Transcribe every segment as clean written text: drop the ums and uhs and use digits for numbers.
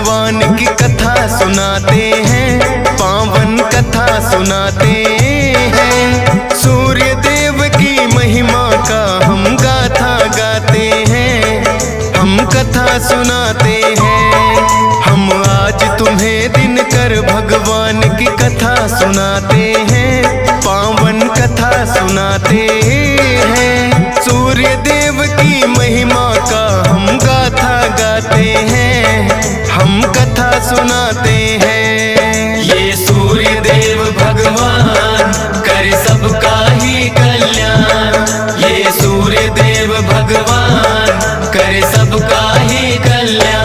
भगवान की कथा सुनाते हैं, पावन कथा सुनाते हैं। सूर्य देव की महिमा का हम गाथा गाते हैं, हम कथा सुनाते हैं। हम आज तुम्हें दिनकर भगवान की कथा सुनाते हैं, पावन कथा सुनाते हैं। सूर्य देव की महिमा का हम गाथा गाते हैं, हम कथा सुनाते हैं। ये सूर्य देव भगवान करे सबका ही कल्याण, ये सूर्य देव भगवान करे सबका ही कल्याण।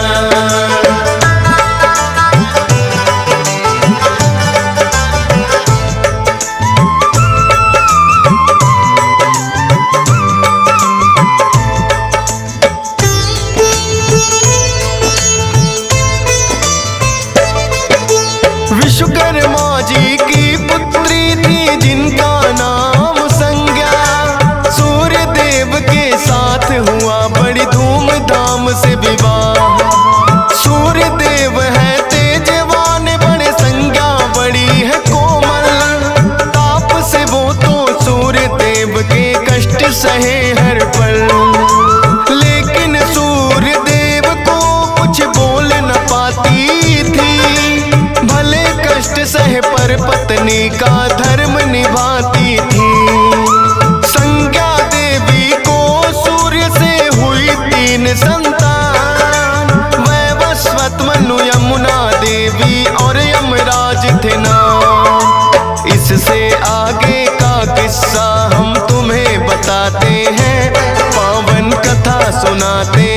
विश्वकर्मा जी की पुत्री थी जिनका नाम संज्ञा, सूर्य देव के साथ हुआ बड़ी धूमधाम से विवाह। सूर्य देव है तेजवान बड़े, संज्ञा बड़ी है कोमल। ताप से वो तो सूर्य देव के कष्ट सहे हर पल, लेकिन सूर्य देव को कुछ बोल न पाती थी। भले कष्ट सहे पर पत्नी का धर्म निभाती थी। संज्ञा देवी को सूर्य से हुई 3 संतान, वैवस्वत, मनु, यमुना देवी और यमराज थे नाम। इससे आगे का किस्सा हम तुम्हें बताते हैं, पावन कथा सुनाते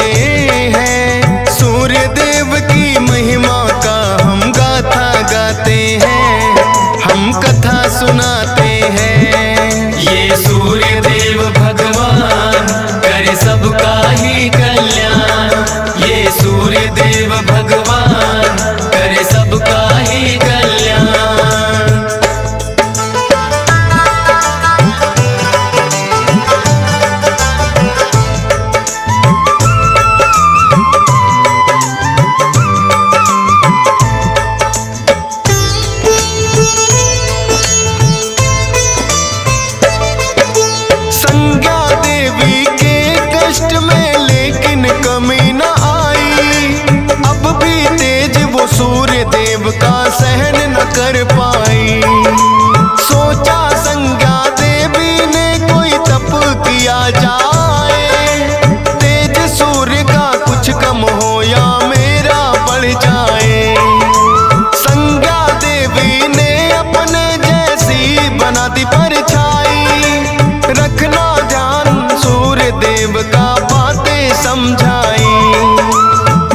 हैं। सूर्य देव की महिमा का हम गाथा गाते हैं, हम कथा सुनाते हैं। ये सूर्य देव भगवान करे सबका ही कल्याण, ये सूर्य देव भगवान करे सबका ही कल्याण। संज्ञा देवी के कष्ट में लेकिन कमी न आई। अब भी तेज वो सूर्य देव का सहन न कर पाई। सोचा संज्ञा देवी ने कोई तप किया जाए, तेज सूर्य का कुछ कम हो या मेरा बढ़ जाए। संज्ञा देवी ने अपने जैसी बना दी परछाई, रखना ध्यान सूर्य देव का बातें समझाई।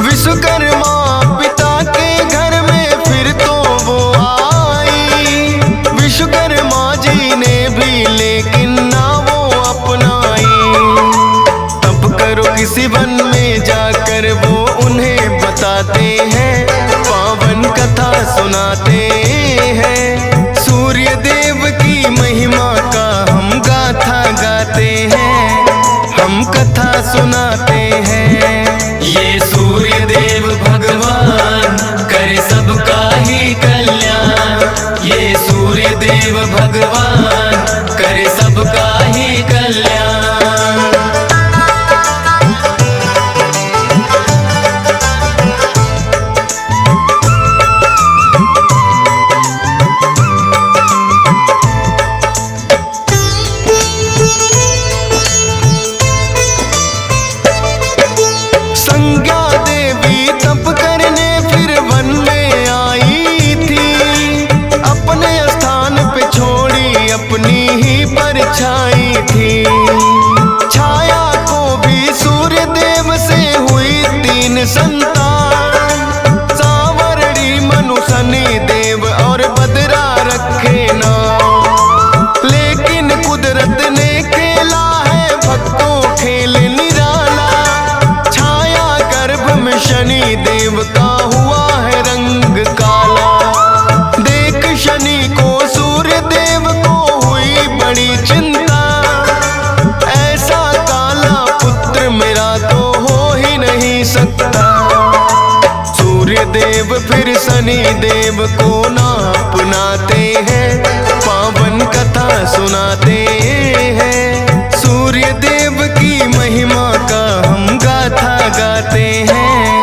विश्वकर्मा पिता के घर में फिर तो वो आई, विश्वकर्मा जी ने भी लेकिन ना वो अपनाई। तब करो किसी वन में जाकर वो उन्हें बताते हैं, पावन कथा सुनाते हैं। सूर्य देव की महिमा का हम गाथा गाते हैं, हम कथा सुनाते हैं। ये सूर्य देव भगवान करे सबका ही कल्याण, ये सूर्य देव भगवान करे सबका ही कल्याण। संज्ञा देवी तप करने फिर वन में आई थी। अपने स्थान पे छोड़ी अपनी ही परछाई थी। छाया को भी सूर्य देव से हुई 3 संतान, सांवरणी, मनु, शनि देव और बदरा रखे नाम। लेकिन कुदरत ने खेला है भक्तों खेल निराला। छाया गर्भ में शनि देव का हुआ है रंग काला। देख शनि को सूर्य देव को हुई बड़ी चिंता, शनि देव को ना अपनाते हैं, पावन कथा सुनाते हैं। सूर्य देव की महिमा का हम गाथा गाते हैं,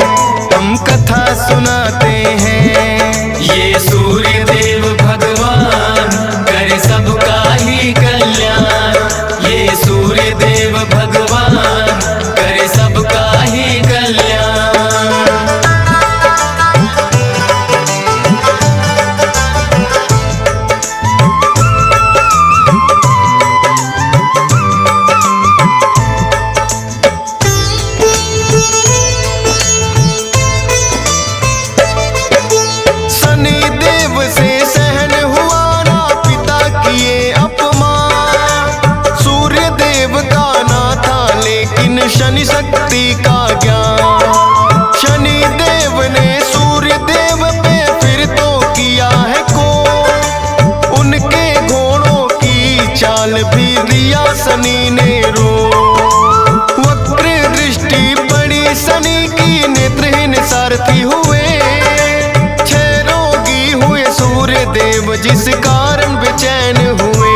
हम कथा सुनाते हैं। ये सूर्य देव भगवान करे सबका ही कल्याण, ये सूर्य देव भगवान करे सबका ही कल्याण। शनि देव से सहन हुआ ना पिता किए अपमान, सूर्य देव का ना था लेकिन शनि शक्ति का ज्ञान। शनि देव ने सूर्य देव पे फिर तो किया है को, उनके घोड़ों की चाल भी दिया शनि ने रो। वक्र दृष्टि पड़ी शनि की, नेत्रहीन सारथी हुए, सूर्य देव जिस कारण बेचैन हुए।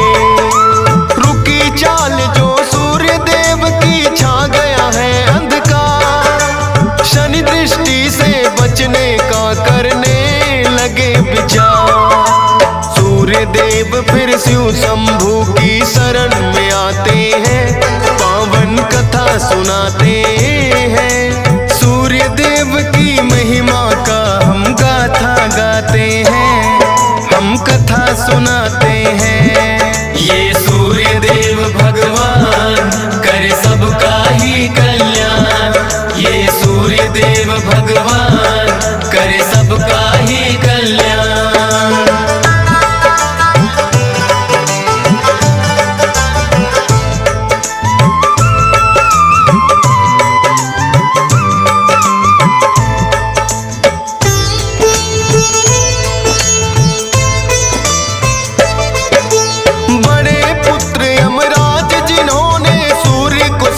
रुकी चाल जो सूर्य देव की, छा गया है अंधकार, शनि दृष्टि से बचने का करने लगे विचार। सूर्य देव फिर शिव शंभू की शरण में आते हैं, पावन कथा सुनाते हैं। सूर्य देव की महिमा का हम गाथा गाते हैं, हम कथा सुनाते हैं। ये सूर्य देव भगवान करे सबका ही कल्याण, ये सूर्य देव भगवान करे सबका ही कल्याण।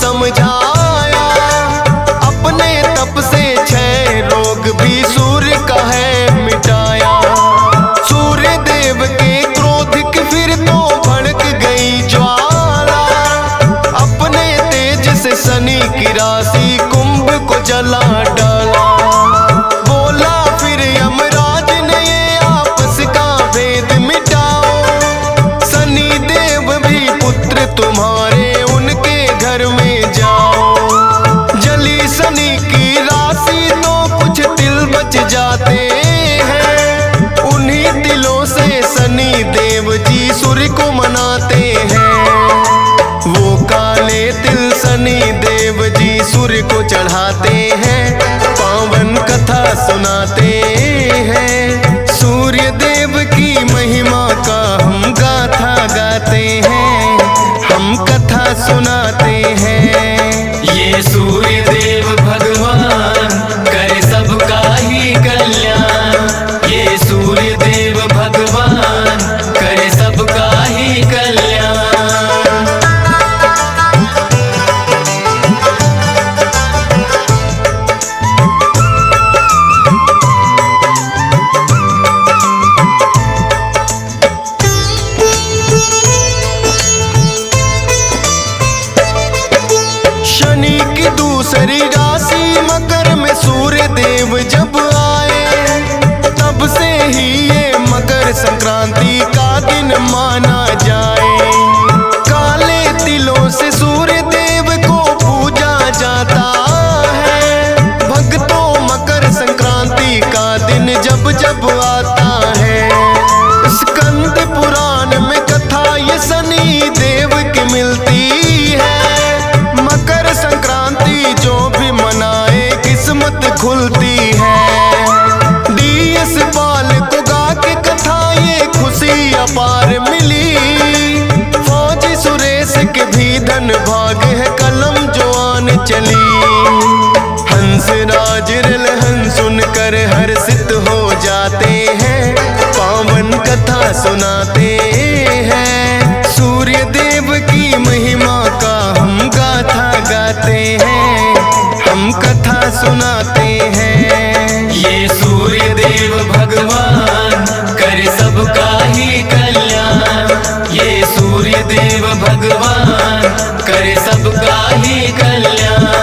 समझाया अपने तप से 6 रोग भी सूर्य का है मिटाया। सूर्य देव के क्रोध की फिर तो भड़क गई ज्वाला, अपने तेज से शनि की राशि कुंभ को जला डाला। बोला फिर यमराज ने ये आपस का भेद मिटाओ, शनि देव भी पुत्र तुम्हारे उनके घर में जाओ। जली शनि की राशि तो कुछ तिल बच जाते हैं, उन्हीं तिलों से शनि देव जी सूर्य को मनाते हैं। वो काले तिल शनि देव जी सूर्य को चढ़ाते हैं, पावन कथा सुनाते हैं। सूर्य देव की महिमा का हम गाथा गाते हैं, हम कथा सुनाते हैं। ये सूर्य देव भगवान करे सबका ही कल्याण, ये सूर्य देव भगवान करे सबका ही कल्याण। शनि की दूसरी राशि मकर में सूर्य देव जब आए, तब से ही ये मकर संक्रांति का दिन माना जाए। काले तिलों से सूर्य देव को पूजा जाता है, भक्तों मकर संक्रांति का दिन जब जब आता है। स्कंद पुराण में कथा ये शनि देव की मिलती है, मकर संक्रांति जो भी मनाए किस्मत खुलती है। DS पाल को गा के कथा ये खुशी अपार मिली, फौजी सुरेश के भी धन भाग है कलम जो आन चली। हंस राज रलहन सुनकर हर्षित हो जाते हैं, पावन कथा सुनाते हैं। सूर्य देव की महिमा का हम गाथा गाते हैं, हम कथा सुनाते हैं। ये सूर्य देव भगवान देव भगवान करे सबका ही कल्याण।